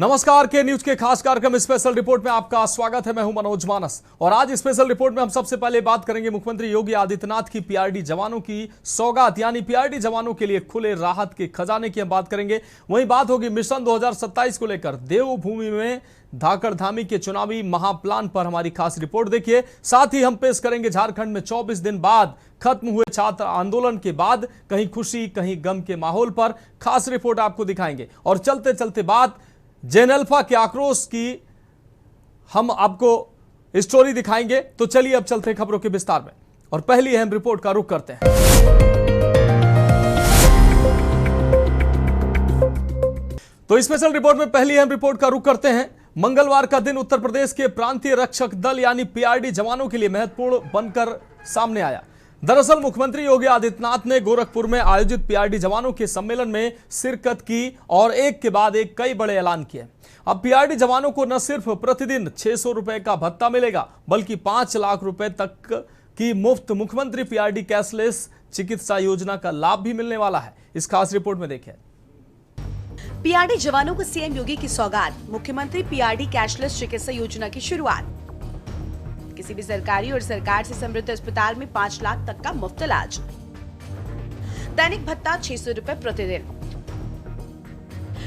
नमस्कार, के न्यूज के खास कार्यक्रम स्पेशल रिपोर्ट में आपका स्वागत है। मैं हूं मनोज मानस और आज स्पेशल रिपोर्ट में हम सबसे पहले बात करेंगे मुख्यमंत्री योगी आदित्यनाथ की पीआरडी जवानों की सौगात, यानी पीआरडी जवानों के लिए खुले राहत के खजाने की हम बात करेंगे। वहीं बात होगी मिशन 2027 को लेकर देवभूमि में धाकड़धामी के चुनावी महाप्लान पर हमारी खास रिपोर्ट देखिए। साथ ही हम पेश करेंगे झारखंड में 24 दिन बाद खत्म हुए छात्र आंदोलन के बाद कहीं खुशी कहीं गम के माहौल पर खास रिपोर्ट आपको दिखाएंगे। और चलते चलते बात जेन अल्फा के आक्रोश की हम आपको स्टोरी दिखाएंगे। तो चलिए अब चलते हैं खबरों के विस्तार में और पहली अहम रिपोर्ट का रुख करते हैं। तो स्पेशल रिपोर्ट में पहली अहम रिपोर्ट का रुख करते हैं। मंगलवार का दिन उत्तर प्रदेश के प्रांतीय रक्षक दल यानी पीआरडी जवानों के लिए महत्वपूर्ण बनकर सामने आया। दरअसल मुख्यमंत्री योगी आदित्यनाथ ने गोरखपुर में आयोजित पीआरडी जवानों के सम्मेलन में शिरकत की और एक के बाद एक कई बड़े ऐलान किए। अब पीआरडी जवानों को न सिर्फ प्रतिदिन 600 रुपए का भत्ता मिलेगा बल्कि 5 लाख रुपए तक की मुफ्त मुख्यमंत्री पीआरडी कैशलेस चिकित्सा योजना का लाभ भी मिलने वाला है। इस खास रिपोर्ट में देखिए। पीआरडी जवानों को सीएम योगी की सौगात, मुख्यमंत्री पीआरडी कैशलेस चिकित्सा योजना की शुरुआत। किसी भी सरकारी और सरकार से समृद्ध अस्पताल में 5 लाख तक का मुफ्त इलाज। दैनिक भत्ता 600 रुपए प्रतिदिन।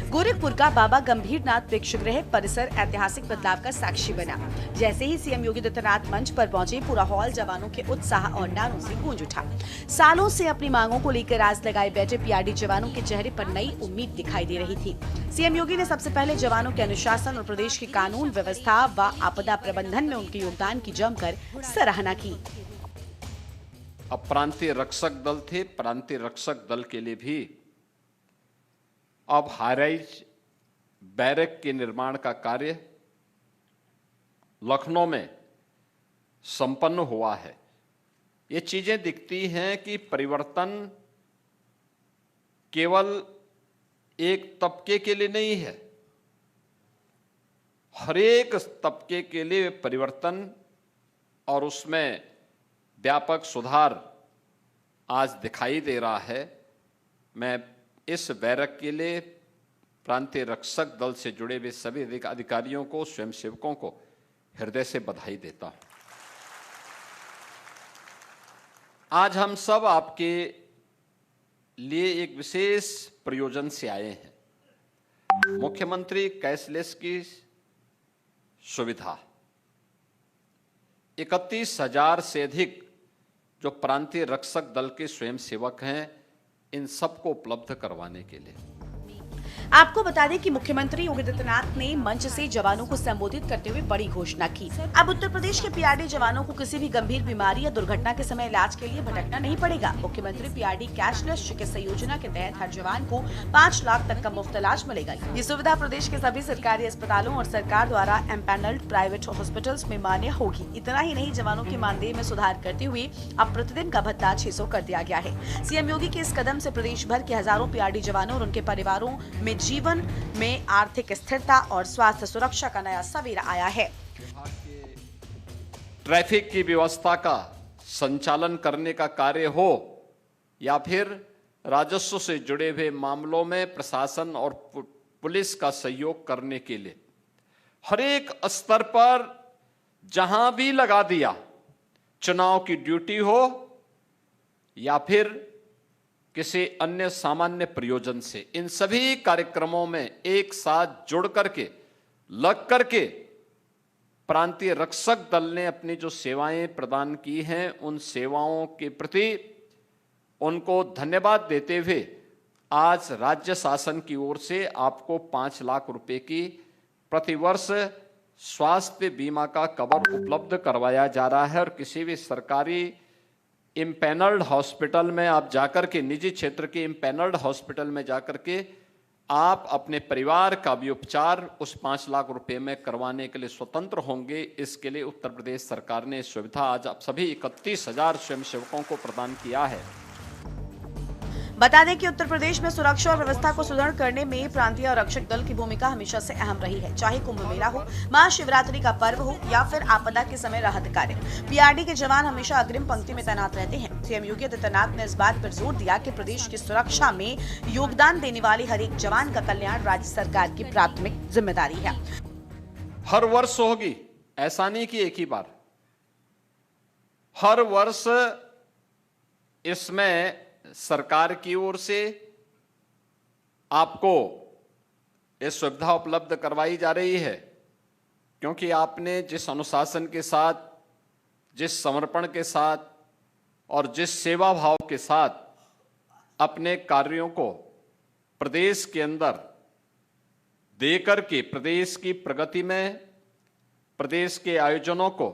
गोरखपुर का बाबा गंभीरनाथ प्रेक्षागृह परिसर ऐतिहासिक बदलाव का साक्षी बना। जैसे ही सीएम योगी आदित्यनाथ मंच पर पहुंचे, पूरा हॉल जवानों के उत्साह और नारों से गूंज उठा। सालों से अपनी मांगों को लेकर आज लगाए बैठे पीआरडी जवानों के चेहरे पर नई उम्मीद दिखाई दे रही थी। सीएम योगी ने सबसे पहले जवानों के अनुशासन और प्रदेश की कानून व्यवस्था व आपदा प्रबंधन में उनके योगदान की जमकर सराहना की। अब प्रांतीय रक्षक दल थे, प्रांतीय रक्षक दल के लिए भी अब हाईराइज बैरक के निर्माण का कार्य लखनऊ में संपन्न हुआ है। ये चीजें दिखती हैं कि परिवर्तन केवल एक तबके के लिए नहीं है, हर एक तबके के लिए परिवर्तन और उसमें व्यापक सुधार आज दिखाई दे रहा है। मैं इस बैरक के लिए प्रांतीय रक्षक दल से जुड़े हुए सभी अधिकारियों को, स्वयंसेवकों को हृदय से बधाई देता हूं। आज हम सब आपके लिए एक विशेष प्रयोजन से आए हैं। मुख्यमंत्री कैशलेस की सुविधा 31,000 से अधिक जो प्रांतीय रक्षक दल के स्वयंसेवक हैं, इन सबको उपलब्ध करवाने के लिए। आपको बता दें कि मुख्यमंत्री योगी आदित्यनाथ ने मंच से जवानों को संबोधित करते हुए बड़ी घोषणा की। अब उत्तर प्रदेश के पीआरडी जवानों को किसी भी गंभीर बीमारी या दुर्घटना के समय इलाज के लिए भटकना नहीं पड़ेगा। मुख्यमंत्री पीआरडी कैशलेस चिकित्सा योजना के तहत हर जवान को 5 लाख तक का मुफ्त इलाज मिलेगा। ये सुविधा प्रदेश के सभी सरकारी अस्पतालों और सरकार द्वारा एम्पैनल्ड प्राइवेट हॉस्पिटल्स में मान्य होगी। इतना ही नहीं, जवानों के मानदेय में सुधार करते हुए अब प्रतिदिन का भत्ता 600 कर दिया गया है। सीएम योगी के इस कदम से प्रदेश भर के हजारों पीआरडी जवानों और उनके परिवारों में जीवन में आर्थिक स्थिरता और स्वास्थ्य सुरक्षा का नया सवेरा आया है। ट्रैफिक की व्यवस्था का संचालन करने का कार्य हो या फिर राजस्व से जुड़े हुए मामलों में प्रशासन और पुलिस का सहयोग करने के लिए हर एक स्तर पर जहां भी लगा दिया, चुनाव की ड्यूटी हो या फिर किसी अन्य सामान्य प्रयोजन से, इन सभी कार्यक्रमों में एक साथ जुड़ करके लग करके प्रांतीय रक्षक दल ने अपनी जो सेवाएं प्रदान की हैं, उन सेवाओं के प्रति उनको धन्यवाद देते हुए आज राज्य शासन की ओर से आपको 5 लाख रुपए की प्रतिवर्ष स्वास्थ्य बीमा का कवर उपलब्ध करवाया जा रहा है। और किसी भी सरकारी इम्पैनल्ड हॉस्पिटल में आप जाकर के, निजी क्षेत्र के इम्पैनल्ड हॉस्पिटल में जाकर के आप अपने परिवार का भी उपचार उस 5 लाख रुपए में करवाने के लिए स्वतंत्र होंगे। इसके लिए उत्तर प्रदेश सरकार ने सुविधा आज आप सभी 31,000 स्वयंसेवकों को प्रदान किया है। बता दें कि उत्तर प्रदेश में सुरक्षा और व्यवस्था को सुदृढ़ करने में प्रांतीय आरक्षक दल की भूमिका हमेशा से अहम रही है। चाहे कुंभ मेला हो, महाशिवरात्रि का पर्व हो या फिर आपदा के समय राहत कार्य, पीआरडी के जवान हमेशा अग्रिम पंक्ति में तैनात रहते हैं। सीएम योगी आदित्यनाथ ने इस बात पर जोर दिया कि प्रदेश की सुरक्षा में योगदान देने वाले हर एक जवान का कल्याण राज्य सरकार की प्राथमिक जिम्मेदारी है। हर वर्ष होगी, ऐसा नहीं कि एक ही बार, हर वर्ष इसमें सरकार की ओर से आपको ये सुविधा उपलब्ध करवाई जा रही है, क्योंकि आपने जिस अनुशासन के साथ, जिस समर्पण के साथ और जिस सेवा भाव के साथ अपने कार्यों को प्रदेश के अंदर देकर के प्रदेश की प्रगति में, प्रदेश के आयोजनों को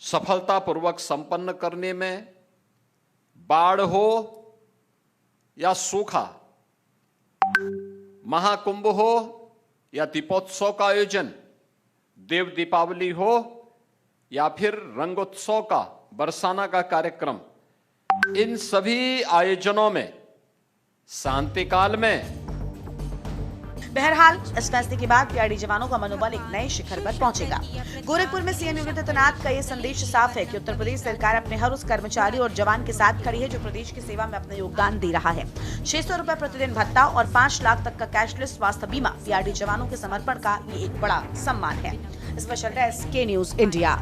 सफलतापूर्वक संपन्न करने में, बाढ़ हो या सूखा, महाकुंभ हो या दीपोत्सव का आयोजन, देव दीपावली हो या फिर रंगोत्सव का, बरसाना का कार्यक्रम, इन सभी आयोजनों में शांति काल में। बहरहाल इस फैसले के बाद पीआरडी जवानों का मनोबल एक नए शिखर पर पहुंचेगा। गोरखपुर में सीएम योगी आदित्यनाथ का ये संदेश साफ है कि उत्तर प्रदेश सरकार अपने हर उस कर्मचारी और जवान के साथ खड़ी है जो प्रदेश की सेवा में अपना योगदान दे रहा है। 600 रुपए प्रतिदिन भत्ता और 5 लाख तक का कैशलेस स्वास्थ्य बीमा पीआरडी जवानों के समर्पण का ये एक बड़ा सम्मान है। स्पेशल डेस्क के न्यूज इंडिया।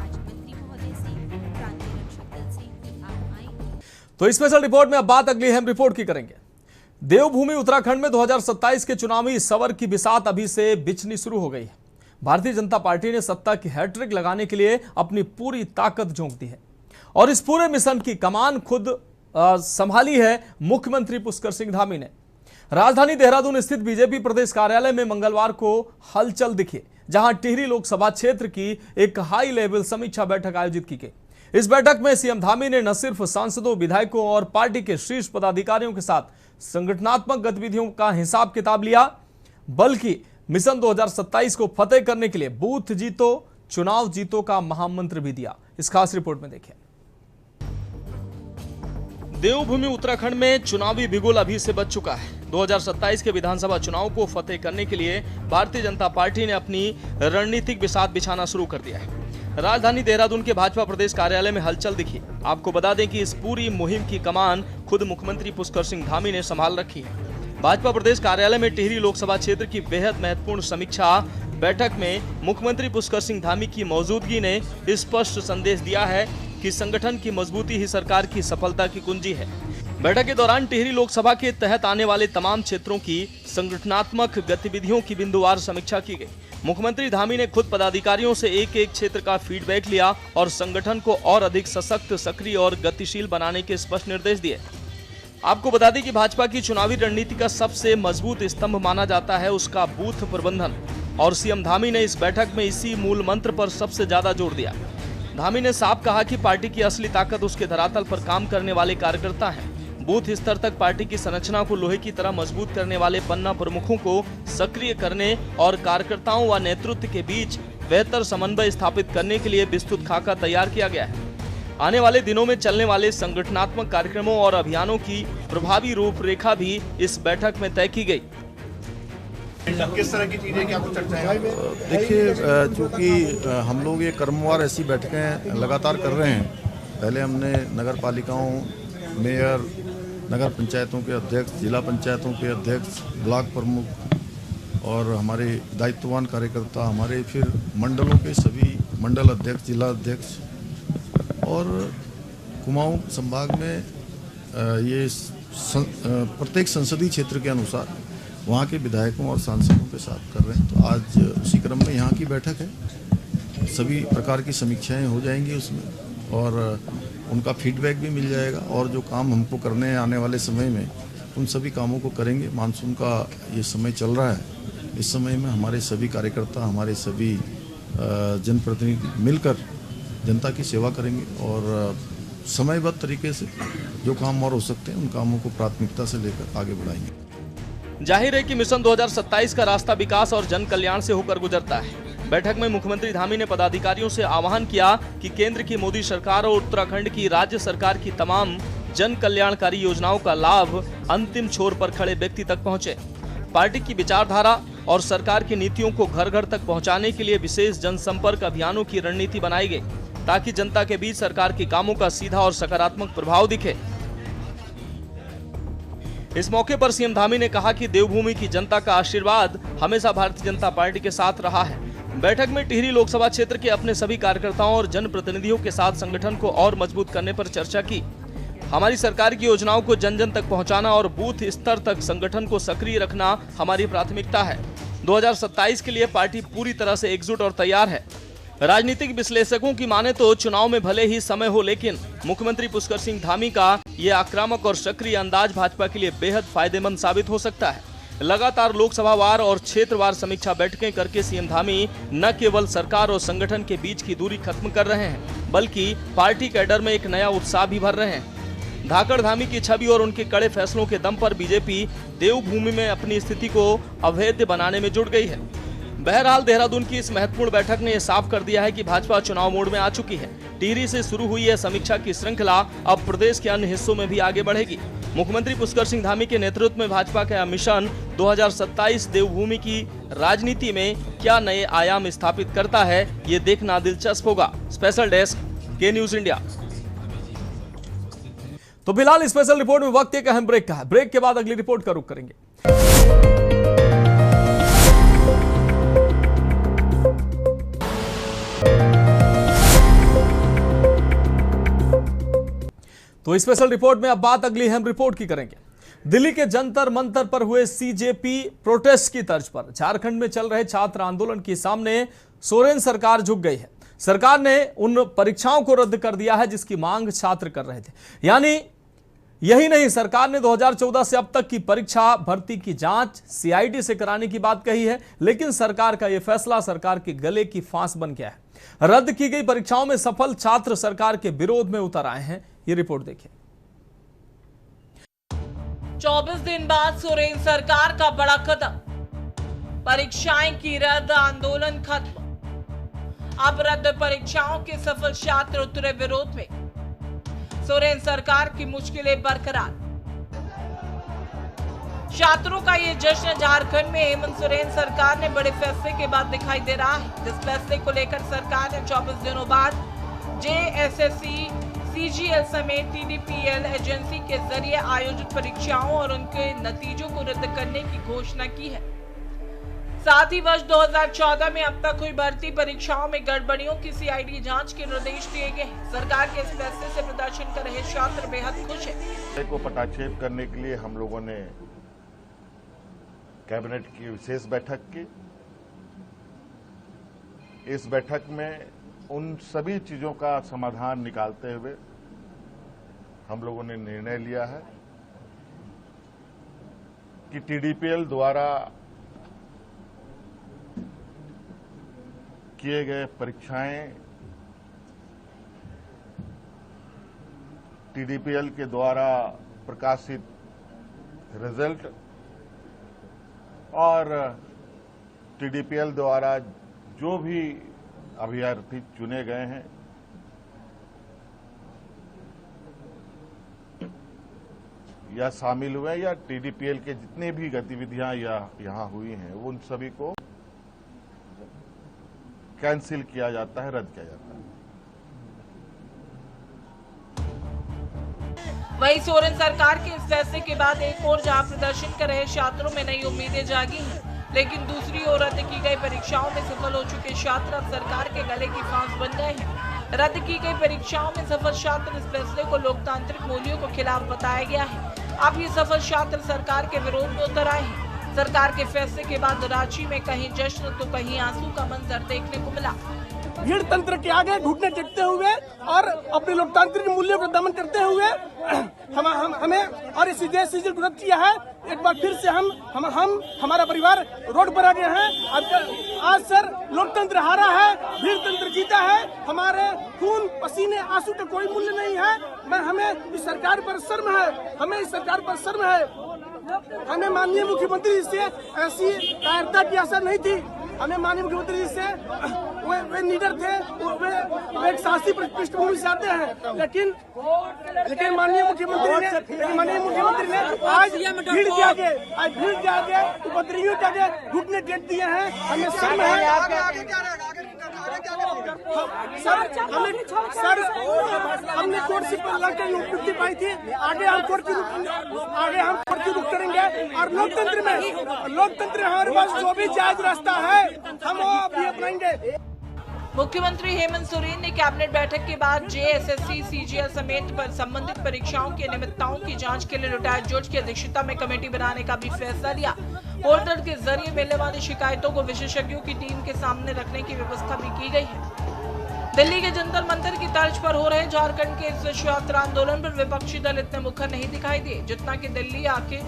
तो स्पेशल रिपोर्ट में अब बात अगली अहम रिपोर्ट की करेंगे। देवभूमि उत्तराखंड में 2027 के चुनावी सवर की बिसात अभी से बिछनी शुरू हो गई है। भारतीय जनता पार्टी ने सत्ता की हैट्रिक लगाने के लिए अपनी पूरी ताकत झोंक दी है और इस पूरे मिशन की कमान खुद संभाली है मुख्यमंत्री पुष्कर सिंह धामी ने। राजधानी देहरादून स्थित बीजेपी प्रदेश कार्यालय में मंगलवार को हलचल दिखी, जहां टिहरी लोकसभा क्षेत्र की एक हाई लेवल समीक्षा बैठक आयोजित की गई। इस बैठक में सीएम धामी ने न सिर्फ सांसदों, विधायकों और पार्टी के शीर्ष पदाधिकारियों के साथ संगठनात्मक गतिविधियों का हिसाब किताब लिया, बल्कि मिशन 2027 को फतेह करने के लिए बूथ जीतो चुनाव जीतो का महामंत्र भी दिया। इस खास रिपोर्ट में देखें। देवभूमि उत्तराखंड में चुनावी बिगुल अभी से बच चुका है। 2027 के विधानसभा चुनाव को फतेह करने के लिए भारतीय जनता पार्टी ने अपनी रणनीतिक बिसात बिछाना शुरू कर दिया है। राजधानी देहरादून के भाजपा प्रदेश कार्यालय में हलचल दिखी। आपको बता दें कि इस पूरी मुहिम की कमान खुद मुख्यमंत्री पुष्कर सिंह धामी ने संभाल रखी है। भाजपा प्रदेश कार्यालय में टिहरी लोकसभा क्षेत्र की बेहद महत्वपूर्ण समीक्षा बैठक में मुख्यमंत्री पुष्कर सिंह धामी की मौजूदगी ने स्पष्ट संदेश दिया है कि संगठन की मजबूती ही सरकार की सफलता की कुंजी है। बैठक के दौरान टिहरी लोकसभा के तहत आने वाले तमाम क्षेत्रों की संगठनात्मक गतिविधियों की बिंदुवार समीक्षा की गई। मुख्यमंत्री धामी ने खुद पदाधिकारियों से एक एक क्षेत्र का फीडबैक लिया और संगठन को और अधिक सशक्त, सक्रिय और गतिशील बनाने के स्पष्ट निर्देश दिए। आपको बता दें कि भाजपा की चुनावी रणनीति का सबसे मजबूत स्तंभ माना जाता है उसका बूथ प्रबंधन, और सीएम धामी ने इस बैठक में इसी मूल मंत्र पर सबसे ज्यादा जोर दिया। धामी ने साफ कहा कि पार्टी की असली ताकत उसके धरातल पर काम करने वाले कार्यकर्ता हैं। बूथ स्तर तक पार्टी की संरचना को लोहे की तरह मजबूत करने वाले पन्ना प्रमुखों को सक्रिय करने और कार्यकर्ताओं व नेतृत्व के बीच बेहतर समन्वय स्थापित करने के लिए विस्तृत खाका तैयार किया गया है। आने वाले दिनों में चलने वाले संगठनात्मक कार्यक्रमों और अभियानों की प्रभावी रूपरेखा भी इस बैठक में तय की गई। किस तरह की चीजें क्या कुछ चर्चा? देखिए, चूँकि हम लोग ये क्रमवार ऐसी बैठकें लगातार कर रहे हैं। पहले हमने नगर पालिकाओं, मेयर, नगर पंचायतों के अध्यक्ष, जिला पंचायतों के अध्यक्ष, ब्लॉक प्रमुख और हमारे दायित्ववान कार्यकर्ता, हमारे फिर मंडलों के सभी मंडल अध्यक्ष, जिला अध्यक्ष और कुमाऊं संभाग में ये प्रत्येक संसदीय क्षेत्र के अनुसार वहाँ के विधायकों और सांसदों के साथ कर रहे हैं। तो आज उसी क्रम में यहाँ की बैठक है। सभी प्रकार की समीक्षाएं हो जाएंगी उसमें और उनका फीडबैक भी मिल जाएगा और जो काम हमको करने हैं आने वाले समय में उन सभी कामों को करेंगे। मानसून का ये समय चल रहा है, इस समय में हमारे सभी कार्यकर्ता, हमारे सभी जनप्रतिनिधि मिलकर जनता की सेवा करेंगे और समयबद्ध तरीके से जो काम और हो सकते हैं उन कामों को प्राथमिकता से लेकर आगे बढ़ाएंगे। जाहिर है कि मिशन 2027 का रास्ता विकास और जन कल्याण से होकर गुजरता है। बैठक में मुख्यमंत्री धामी ने पदाधिकारियों से आह्वान किया कि केंद्र की मोदी सरकार और उत्तराखंड की राज्य सरकार की तमाम जन कल्याणकारी योजनाओं का लाभ अंतिम छोर पर खड़े व्यक्ति तक पहुंचे। पार्टी की विचारधारा और सरकार की नीतियों को घर घर तक पहुंचाने के लिए विशेष जनसंपर्क अभियानों की रणनीति बनाई गई, ताकि जनता के बीच सरकार के कामों का सीधा और सकारात्मक प्रभाव दिखे। इस मौके पर सीएम धामी ने कहा कि देवभूमि की जनता का आशीर्वाद हमेशा भारतीय जनता पार्टी के साथ रहा है। बैठक में टिहरी लोकसभा क्षेत्र के अपने सभी कार्यकर्ताओं और जनप्रतिनिधियों के साथ संगठन को और मजबूत करने पर चर्चा की। हमारी सरकार की योजनाओं को जन जन तक पहुंचाना और बूथ स्तर तक संगठन को सक्रिय रखना हमारी प्राथमिकता है। 2027 के लिए पार्टी पूरी तरह से एकजुट और तैयार है। राजनीतिक विश्लेषकों की माने तो चुनाव में भले ही समय हो, लेकिन मुख्यमंत्री पुष्कर सिंह धामी का ये आक्रामक और सक्रिय अंदाज भाजपा के लिए बेहद फायदेमंद साबित हो सकता है। लगातार लोकसभावार और क्षेत्रवार समीक्षा बैठकें करके सीएम धामी न केवल सरकार और संगठन के बीच की दूरी खत्म कर रहे हैं, बल्कि पार्टी कैडर में एक नया उत्साह भी भर रहे हैं। धाकड़ धामी की छवि और उनके कड़े फैसलों के दम पर बीजेपी देवभूमि में अपनी स्थिति को अवैध बनाने में जुट गई है। बहरहाल देहरादून की इस महत्वपूर्ण बैठक ने यह साफ कर दिया है कि भाजपा चुनाव मोड में आ चुकी है। टिहरी से शुरू हुई यह समीक्षा की श्रृंखला अब प्रदेश के अन्य हिस्सों में भी आगे बढ़ेगी। मुख्यमंत्री पुष्कर सिंह धामी के नेतृत्व में भाजपा का मिशन 2027 देवभूमि की राजनीति में क्या नए आयाम स्थापित करता है, ये देखना दिलचस्प होगा। स्पेशल डेस्क, के न्यूज इंडिया। तो फिलहाल स्पेशल रिपोर्ट में वक्त एक अहम ब्रेक का है। ब्रेक के बाद अगली रिपोर्ट का रुख करेंगे। तो स्पेशल रिपोर्ट में अब बात अगली अहम रिपोर्ट की करेंगे। दिल्ली के जंतर मंतर पर हुए सीजेपी प्रोटेस्ट की तर्ज पर झारखंड में चल रहे छात्र आंदोलन के सामने सोरेन सरकार झुक गई है। सरकार ने उन परीक्षाओं को रद्द कर दिया है जिसकी मांग छात्र कर रहे थे। यानी यही नहीं, सरकार ने 2014 से अब तक की परीक्षा भर्ती की जांच सीआईडी से कराने की बात कही है, लेकिन सरकार का यह फैसला सरकार के गले की फांस बन गया है। रद्द की गई परीक्षाओं में सफल छात्र सरकार के विरोध में उतर आए हैं। ये रिपोर्ट देखिए। 24 दिन बाद सोरेन सरकार का बड़ा कदम, परीक्षाएं की रद्द, आंदोलन खत्म। अब रद्द परीक्षाओं के सफल छात्र उतरे विरोध में। सोरेन सरकार की मुश्किलें बरकरार। छात्रों का ये जश्न झारखंड में हेमंत सोरेन सरकार ने बड़े फैसले के बाद दिखाई दे रहा है। जिस फैसले को लेकर सरकार ने 24 दिनों बाद जेएसएससी, सीजीएल समेत टीडीपीएल एजेंसी के जरिए आयोजित परीक्षाओं और उनके नतीजों को रद्द करने की घोषणा की है। साथ ही वर्ष 2014 में अब तक हुई भर्ती परीक्षाओं में गड़बड़ियों की सीआईडी जांच के निर्देश दिए गए हैं। सरकार के इस फैसले से प्रदर्शन कर रहे छात्र बेहद खुश हैं। को पटाक्षेप करने के लिए हम लोगों ने कैबिनेट की विशेष बैठक की। इस बैठक में उन सभी चीजों का समाधान निकालते हुए हम लोगों ने निर्णय लिया है कि टीडीपीएल द्वारा किए गए परीक्षाएं टीडीपीएल के द्वारा प्रकाशित रिजल्ट और टीडीपीएल द्वारा जो भी अभ्यर्थी चुने गए हैं या शामिल हुए या टीडीपीएल के जितने भी गतिविधियां यहां हुई हैं उन सभी को कैंसिल किया जाता है, रद्द किया जाता है। वहीं सोरेन सरकार के इस फैसले के बाद एक और जहां प्रदर्शन कर रहे छात्रों में नई उम्मीदें जागी हैं, लेकिन दूसरी ओर रद्द की गई परीक्षाओं में सफल हो चुके छात्र अब सरकार के गले की फांस बन गए हैं। रद्द की गई परीक्षाओं में सफल छात्र इस फैसले को लोकतांत्रिक मूल्यों के खिलाफ बताया गया है। अब ये सफल छात्र सरकार के विरोध में उतर आए हैं। सरकार के फैसले के बाद रांची में कहीं जश्न तो कहीं आंसू का मंजर देखने को मिला। भीड़ तंत्र के आगे घुटने टेकते हुए और अपने लोकतांत्रिक मूल्यों का दमन करते हुए हमें और इस देश से जो विरोध किया है, एक बार फिर से हम हमारा परिवार रोड पर आ गए हैं। आज सर लोकतंत्र हारा है, भीड़ तंत्र जीता है। हमारे खून पसीने आंसू का कोई मूल्य नहीं है। हमें इस सरकार पर शर्म है, हमें इस सरकार पर शर्म है। हमें माननीय मुख्यमंत्री से ऐसी कायरता की आशा नहीं थी। हमें माननीय मुख्यमंत्री जी से वे लीडर थे, वे एक साहसी पृष्ठभूमि से आते हैं, लेकिन माननीय मुख्यमंत्री ने आज भीड़ के आगे उपद्रवियों के आगे घुटने टेक दिए हैं। हमें शर्म है सर, हमने कोर्ट से लड़कर मुक्ति पाई थी, आगे हम कोर्ट की रुख करेंगे और लोकतंत्र हमारे पास जो भी जायज रास्ता है हम वो अभी अपनाएंगे। मुख्यमंत्री हेमंत सोरेन ने कैबिनेट बैठक के बाद जेएसएससी, सीजीएल समेत पर संबंधित परीक्षाओं की अनियमितताओं की जांच के लिए रिटायर्ड जज की अध्यक्षता में कमेटी बनाने का भी फैसला लिया। पोर्टल के जरिए मिलने वाली शिकायतों को विशेषज्ञों की टीम के सामने रखने की व्यवस्था भी की गई है। दिल्ली के जंतर मंतर की तर्ज पर हो रहे झारखंड के इस विश्व यात्रा आंदोलन पर विपक्षी दल इतने मुखर नहीं दिखाई दिए जितना कि दिल्ली आके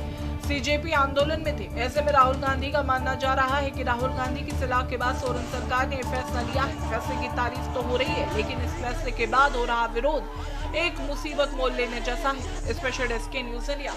सीजेपी आंदोलन में थे। ऐसे में राहुल गांधी का मानना जा रहा है कि राहुल गांधी की सलाह के बाद सोरेन सरकार ने फैसला लिया है। फैसले की तारीफ तो हो रही है, लेकिन इस फैसले के बाद हो रहा विरोध एक मुसीबत मोल लेने जैसा है। स्पेशल डेस्क के न्यूज़ इंडिया।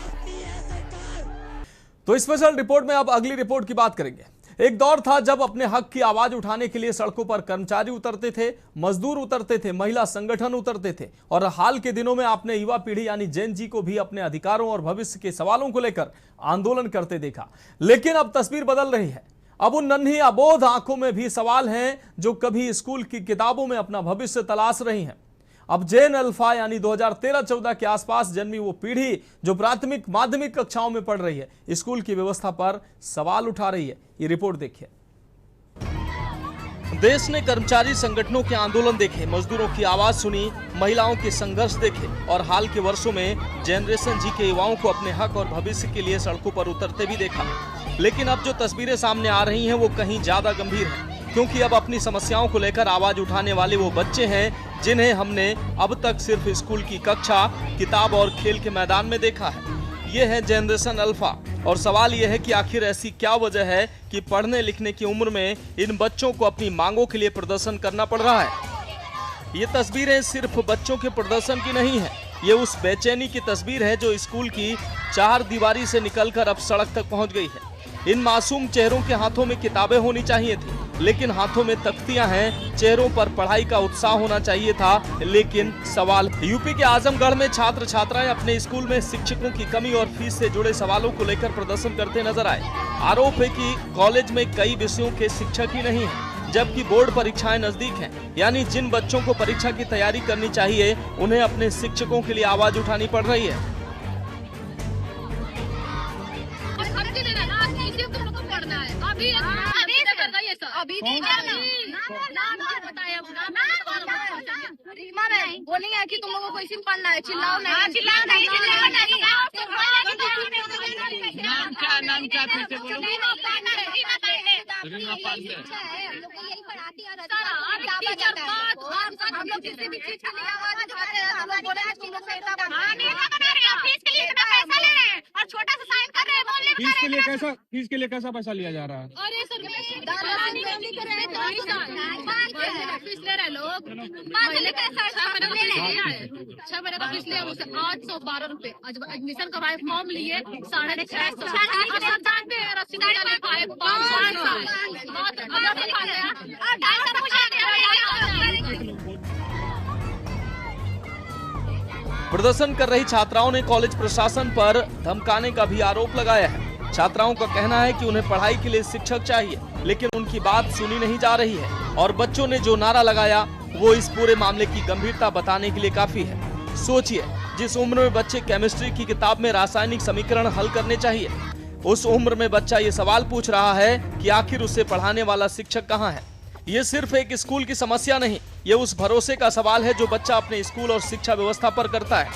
तो स्पेशल रिपोर्ट में अब अगली रिपोर्ट की बात करेंगे। एक दौर था जब अपने हक की आवाज उठाने के लिए सड़कों पर कर्मचारी उतरते थे, मजदूर उतरते थे, महिला संगठन उतरते थे और हाल के दिनों में आपने युवा पीढ़ी यानी जेन जी को भी अपने अधिकारों और भविष्य के सवालों को लेकर आंदोलन करते देखा। लेकिन अब तस्वीर बदल रही है। अब उन नन्ही अबोध आंखों में भी सवाल हैं जो कभी स्कूल की किताबों में अपना भविष्य तलाश रही हैं। अब जेन अल्फा यानी 2013-14 के आसपास जन्मी वो पीढ़ी जो प्राथमिक माध्यमिक कक्षाओं में पढ़ रही है, स्कूल की व्यवस्था पर सवाल उठा रही है। ये रिपोर्ट देखिए। देश ने कर्मचारी संगठनों के आंदोलन देखे, मजदूरों की आवाज सुनी, महिलाओं के संघर्ष देखे और हाल के वर्षों में जनरेशन जी के युवाओं को अपने हक और भविष्य के लिए सड़कों पर उतरते भी देखा। लेकिन अब जो तस्वीरें सामने आ रही हैं वो कहीं ज्यादा गंभीर हैं, क्योंकि अब अपनी समस्याओं को लेकर आवाज उठाने वाले वो बच्चे हैं जिन्हें हमने अब तक सिर्फ स्कूल की कक्षा, किताब और खेल के मैदान में देखा है। ये है जनरेशन अल्फा और सवाल ये है कि आखिर ऐसी क्या वजह है कि पढ़ने लिखने की उम्र में इन बच्चों को अपनी मांगों के लिए प्रदर्शन करना पड़ रहा है। ये तस्वीरें सिर्फ बच्चों के प्रदर्शन की नहीं है, ये उस बेचैनी की तस्वीर है जो स्कूल की चार दीवारी से निकलकर अब सड़क तक पहुंच गई है। इन मासूम चेहरों के हाथों में किताबें होनी चाहिए थी, लेकिन हाथों में तख्तियां हैं। चेहरों पर पढ़ाई का उत्साह होना चाहिए था, लेकिन सवाल। यूपी के आजमगढ़ में छात्र छात्राएं अपने स्कूल में शिक्षकों की कमी और फीस से जुड़े सवालों को लेकर प्रदर्शन करते नजर आए। आरोप है कि कॉलेज में कई विषयों के शिक्षक ही नहीं हैं, जबकि बोर्ड परीक्षाएं नजदीक हैं। यानी जिन बच्चों को परीक्षा की तैयारी करनी चाहिए उन्हें अपने शिक्षकों के लिए आवाज उठानी पड़ रही है। वो नहीं है कि तुम लोगों को इसी में पढ़ना है, चिल्लाओ नहीं, चिल्लाओ नहीं, चिल्लाओ नहीं। नाम क्या फिर से बोलो। यही पढ़ाती है हम लोग किसी भी चीज के लिए आवाज उठाते हैं, हम लोग बोले तुम लोग से फीस के लिए इतना पैसा ले रहे हैं और छोटा सा साइन कर रहे हैं, बोलने फीस के लिए कैसा पैसा लिया जा रहा है? अरे सर फीस ले रहे लोग, 6 महीने का फीस लिया, उसे 812 रुपए। एडमिशन करवाए, फॉर्म लिए 650 प्रदर्शन कर रही छात्राओं ने कॉलेज प्रशासन पर धमकाने का भी आरोप लगाया है। छात्राओं का कहना है कि उन्हें पढ़ाई के लिए शिक्षक चाहिए, लेकिन उनकी बात सुनी नहीं जा रही है और बच्चों ने जो नारा लगाया वो इस पूरे मामले की गंभीरता बताने के लिए काफी है। सोचिए, जिस उम्र में बच्चे केमिस्ट्री की किताब में रासायनिक समीकरण हल करने चाहिए, उस उम्र में बच्चा ये सवाल पूछ रहा है कि आखिर उसे पढ़ाने वाला शिक्षक कहाँ है। ये सिर्फ एक स्कूल की समस्या नहीं, ये उस भरोसे का सवाल है जो बच्चा अपने स्कूल और शिक्षा व्यवस्था पर करता है।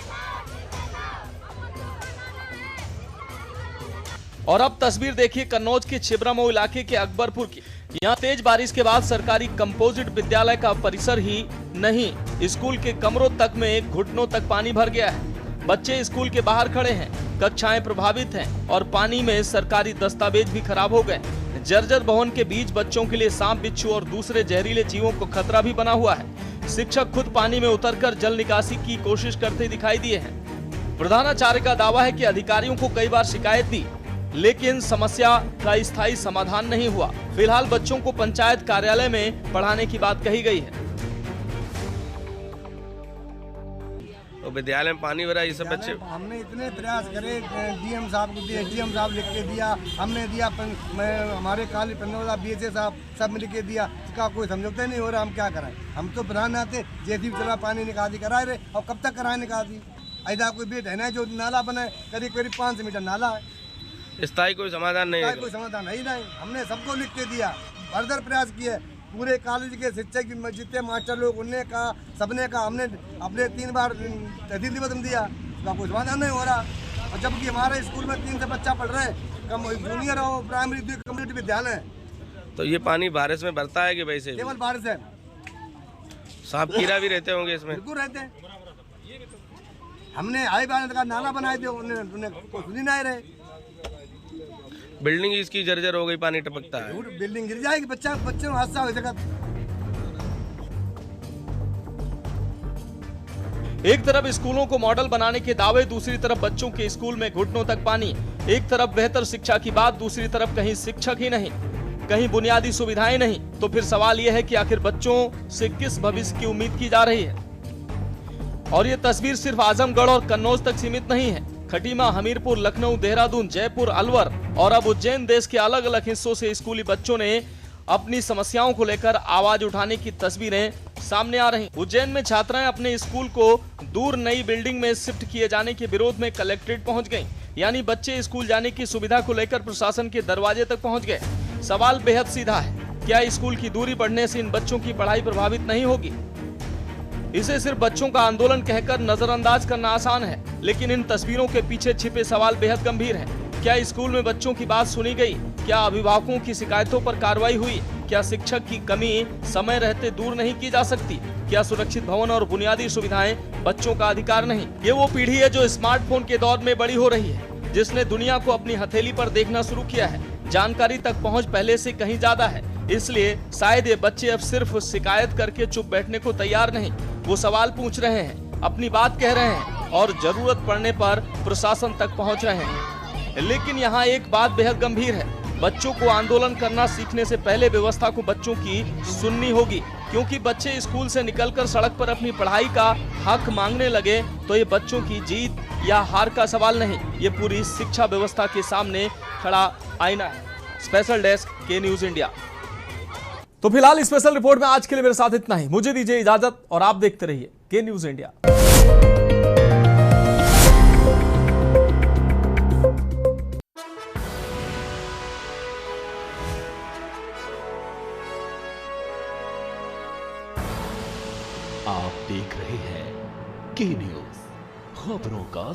और अब तस्वीर देखिए कन्नौज के छिबरामऊ इलाके के अकबरपुर की। यहाँ तेज बारिश के बाद सरकारी कंपोजिट विद्यालय का परिसर ही नहीं, स्कूल के कमरों तक में घुटनों तक पानी भर गया है। बच्चे स्कूल के बाहर खड़े हैं, कक्षाएं प्रभावित हैं और पानी में सरकारी दस्तावेज भी खराब हो गए। जर्जर भवन के बीच बच्चों के लिए सांप, बिच्छू और दूसरे जहरीले जीवों को खतरा भी बना हुआ है। शिक्षक खुद पानी में उतरकर जल निकासी की कोशिश करते दिखाई दिए हैं। प्रधानाचार्य का दावा है कि अधिकारियों को कई बार शिकायत दी, लेकिन समस्या का स्थायी समाधान नहीं हुआ। फिलहाल बच्चों को पंचायत कार्यालय में पढ़ाने की बात कही गई है। तो विद्यालय में पानी भरा, ये सब बच्चे हमने इतने प्रयास करे, डीएम साहब को दिए, डीएम साहब लिख के दिया, हमने दिया, हमारे काली पन्नौदा बीएसए साहब सब मिल के दिया, इसका कोई समझौता नहीं हो रहा। हम क्या कराएं? हम तो प्रधान आते जेसीबी चला पानी निकासी करा रहे, और कब तक कराए निकासी? ऐसा कोई बेट है ना जो नाला बनाए, करीब करीब 500 मीटर नाला है। स्थायी कोई समाधान नहीं है। कोई समाधान नहीं। हमने सबको लिख के दिया, फर्दर प्रयास किए, पूरे कॉलेज के शिक्षक जितने मास्टर लोग उनने कहा, सबने कहा, हमने अपने 3 बार तहसील दिवस में दिया, उसका कोई समाधान नहीं हो रहा। और जबकि हमारे स्कूल में 3 से बच्चा पढ़ रहे हैं, कम जूनियर और प्राइमरी कम्युनिटी विद्यालय है। तो ये पानी बारिश में भरता है कि वैसे? केवल बारिश है। सांप कीड़ा भी रहते होंगे इसमें? बिल्कुल रहते हैं। हमने आई बार का नाला बनाए थे, उन्हें सुनी नहीं रहे। बिल्डिंग इसकी जर्जर हो गई, पानी टपकता है। बिल्डिंग गिर जाएगी, बच्चों को हादसा हो जाएगा। एक तरफ स्कूलों को मॉडल बनाने के दावे, दूसरी तरफ बच्चों के स्कूल में घुटनों तक पानी। एक तरफ बेहतर शिक्षा की बात, दूसरी तरफ कहीं शिक्षक ही नहीं, कहीं बुनियादी सुविधाएं नहीं। तो फिर सवाल यह है कि आखिर बच्चों से किस भविष्य की उम्मीद की जा रही है? और ये तस्वीर सिर्फ आजमगढ़ और कन्नौज तक सीमित नहीं है। खटीमा, हमीरपुर, लखनऊ, देहरादून, जयपुर, अलवर और अब उज्जैन, देश के अलग अलग हिस्सों से स्कूली बच्चों ने अपनी समस्याओं को लेकर आवाज उठाने की तस्वीरें सामने आ रही। उज्जैन में छात्राएं अपने स्कूल को दूर नई बिल्डिंग में शिफ्ट किए जाने के विरोध में कलेक्ट्रेट पहुंच गईं। यानी बच्चे स्कूल जाने की सुविधा को लेकर प्रशासन के दरवाजे तक पहुंच गए। सवाल बेहद सीधा है, क्या स्कूल की दूरी बढ़ने से इन बच्चों की पढ़ाई प्रभावित नहीं होगी? इसे सिर्फ बच्चों का आंदोलन कहकर नजरअंदाज करना आसान है, लेकिन इन तस्वीरों के पीछे छिपे सवाल बेहद गंभीर हैं। क्या स्कूल में बच्चों की बात सुनी गई? क्या अभिभावकों की शिकायतों पर कार्रवाई हुई? क्या शिक्षक की कमी समय रहते दूर नहीं की जा सकती? क्या सुरक्षित भवन और बुनियादी सुविधाएं बच्चों का अधिकार नहीं? ये वो पीढ़ी है जो स्मार्टफोन के दौर में बड़ी हो रही है, जिसने दुनिया को अपनी हथेली पर देखना शुरू किया है। जानकारी तक पहुँच पहले से कहीं ज्यादा है, इसलिए शायद ये बच्चे अब सिर्फ शिकायत करके चुप बैठने को तैयार नहीं, वो सवाल पूछ रहे हैं, अपनी बात कह रहे हैं और जरूरत पड़ने पर प्रशासन तक पहुंच रहे हैं। लेकिन यहाँ एक बात बेहद गंभीर है, बच्चों को आंदोलन करना सीखने से पहले व्यवस्था को बच्चों की सुननी होगी, क्योंकि बच्चे स्कूल से निकलकर सड़क पर अपनी पढ़ाई का हक मांगने लगे तो ये बच्चों की जीत या हार का सवाल नहीं, ये पूरी शिक्षा व्यवस्था के सामने खड़ा आईना है। स्पेशल डेस्क, के न्यूज इंडिया। तो फिलहाल स्पेशल रिपोर्ट में आज के लिए मेरे साथ इतना ही। मुझे दीजिए इजाजत और आप देखते रहिए के न्यूज इंडिया। आप देख रहे हैं के न्यूज, खबरों का